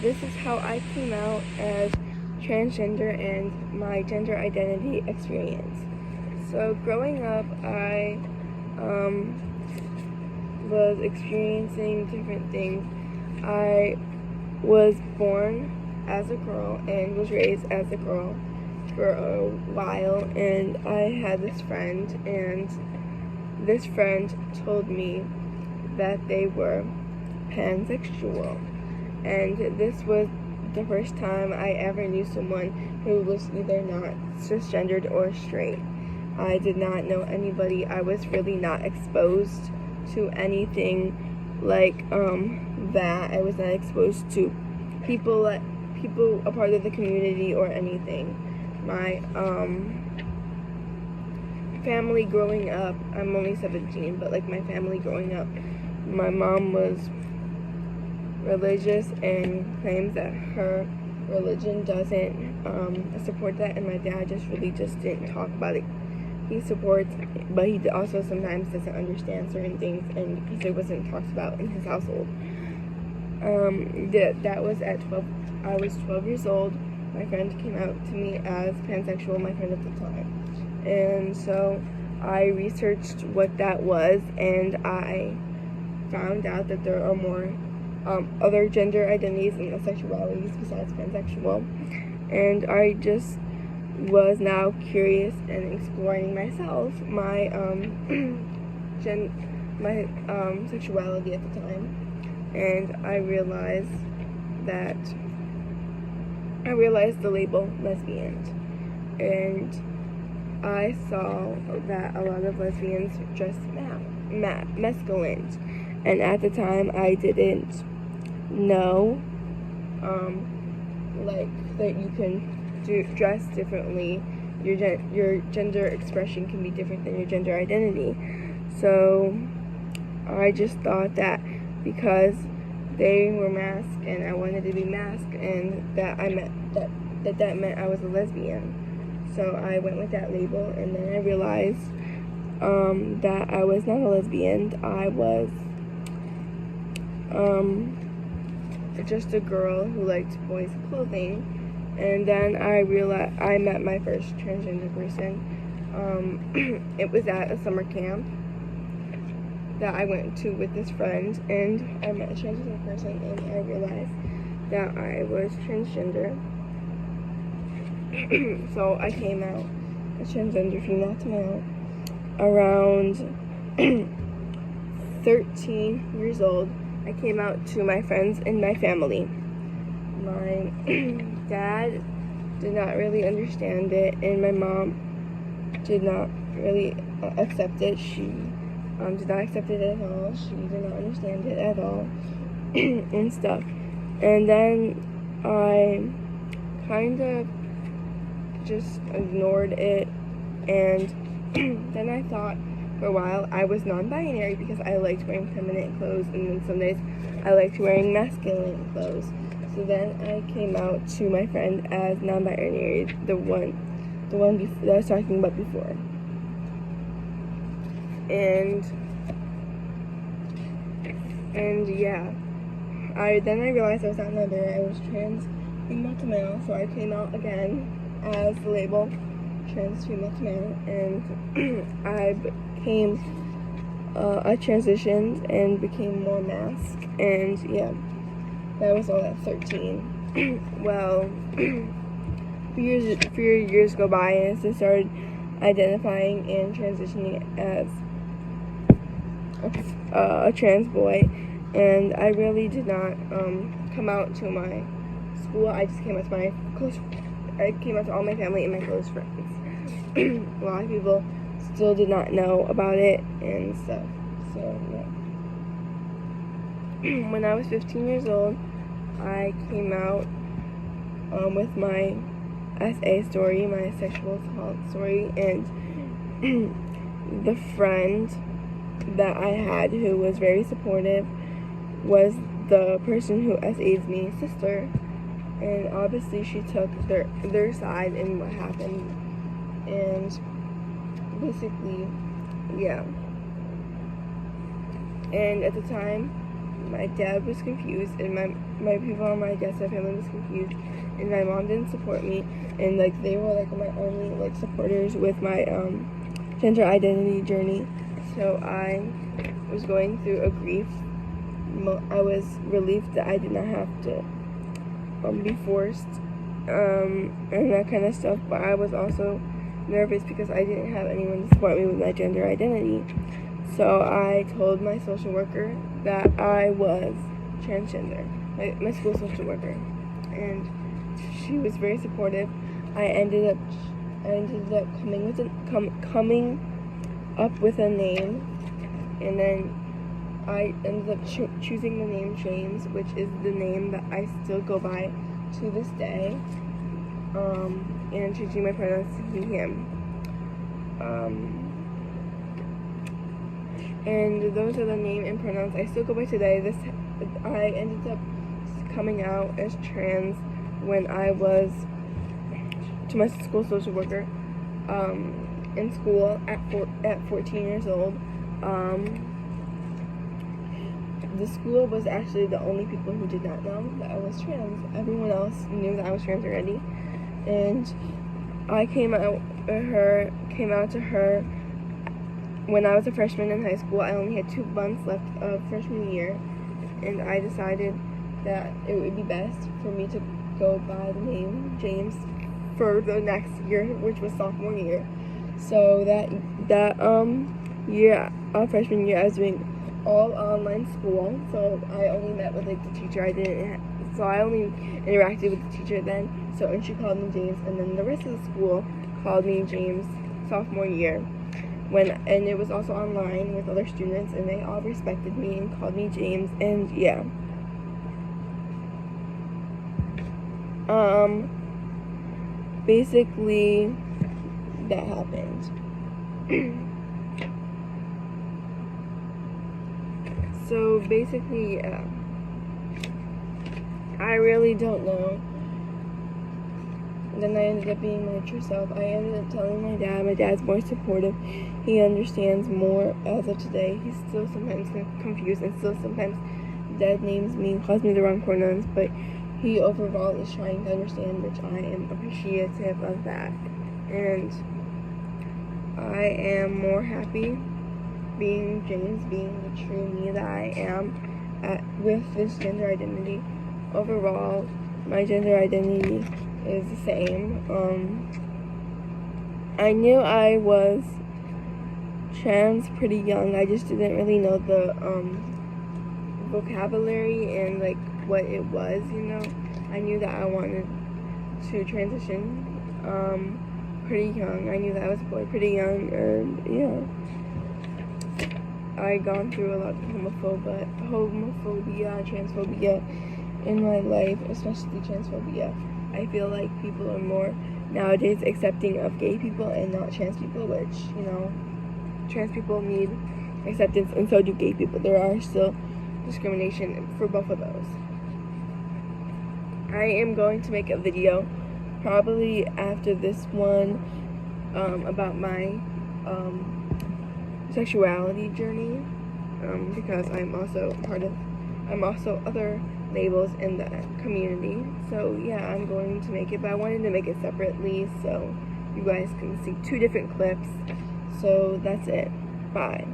this is how I came out as transgender and my gender identity experience. So growing up, I was experiencing different things. I was born as a girl and was raised as a girl for a while, and I had this friend, and this friend told me that they were pansexual, and this was the first time I ever knew someone who was either not cisgendered or straight. I did not know anybody. I was really not exposed to anything like that. I was not exposed to people a part of the community or anything. My family growing up, I'm only 17, but like my family growing up, my mom was religious and claims that her religion doesn't support that, and my dad just didn't talk about it. He supports, but he also sometimes doesn't understand certain things, and because it wasn't talked about in his household. That was at 12. I was 12 years old. My friend came out to me as pansexual, my friend at the time. And so I researched what that was, and I found out that there are more other gender identities and sexualities besides pansexual. And I just was now curious and exploring myself, my sexuality at the time. And I realized the label lesbian, and I saw that a lot of lesbians dress masculine, and at the time I didn't know like that you can dress differently. Your gender expression can be different than your gender identity. So I just thought that because they were masked and I wanted to be masked, and that meant I was a lesbian. So I went with that label, and then I realized that I was not a lesbian. I was just a girl who liked boys' clothing. And then I realized I met my first transgender person. It was at a summer camp that I went to with this friend, and I met a transgender person, and I realized that I was transgender. So I came out as transgender, female to male, around 13 years old. I came out to my friends and my family. My dad did not really understand it, and my mom did not really accept it. She did not accept it at all. She did not understand it at all and stuff. And then I kind of just ignored it, and then I thought for a while I was non-binary because I liked wearing feminine clothes, and then some days I liked wearing masculine clothes. So then I came out to my friend as non-binary, the one that I was talking about before. And yeah, I realized I was not non-binary. I was trans female to male, so I came out again as the label trans female to male, and I became I transitioned and became more masked, and yeah, that was all at 13. Well, a few years go by, and so I started identifying and transitioning as a trans boy, and I really did not come out to my school. I just came out to all my family and my close friends. A lot of people still did not know about it and stuff. So yeah. When I was 15 years old, I came out with my SA story, my sexual assault story, and the friend that I had who was very supportive was the person who SA'd me, sister, and obviously she took their side in what happened, and basically, yeah. And at the time, my dad was confused, and my people on my dad's side family was confused, and my mom didn't support me, and like they were like my only like supporters with my gender identity journey. So I was going through a grief. I was relieved that I did not have to be forced and that kind of stuff, but I was also nervous because I didn't have anyone to support me with my gender identity. So I told my social worker that I was transgender, my school social worker, and she was very supportive. I ended up coming up with a name, and then I ended up choosing the name James, which is the name that I still go by to this day, and changing my pronouns to he, him. And those are the name and pronouns I still go by today. I ended up coming out as trans when I was to my school social worker in school at 14 years old. The school was actually the only people who did not know that I was trans. Everyone else knew that I was trans already, and I came out to her when I was a freshman in high school. I only had 2 months left of freshman year, and I decided that it would be best for me to go by the name James for the next year, which was sophomore year. So that year, freshman year, I was doing all online school. So I only met with like the teacher. I only interacted with the teacher then. So and she called me James, and then the rest of the school called me James sophomore year. And it was also online with other students, and they all respected me and called me James, and yeah. Basically, that happened. So basically, yeah. I really don't know. Then I ended up being my true self. I ended up telling my dad. My dad's more supportive. He understands more as of today. He's still sometimes confused, and still sometimes dad names me and calls me the wrong pronouns, but he overall is trying to understand, which I am appreciative of that. And I am more happy being James, being the true me that I am with this gender identity. Overall, my gender identity is the same. I knew I was trans pretty young. I just didn't really know the vocabulary and like what it was, you know. I knew that I wanted to transition pretty young. I knew that I was a boy pretty young, and yeah. I gone through a lot of homophobia, transphobia in my life, especially transphobia. I feel like people are more nowadays accepting of gay people and not trans people, which, you know, trans people need acceptance, and so do gay people. There are still discrimination for both of those. I am going to make a video probably after this one about my sexuality journey, because I'm also other labels in the community. So yeah, I'm going to make it, but I wanted to make it separately so you guys can see 2 different clips. So that's it. Bye.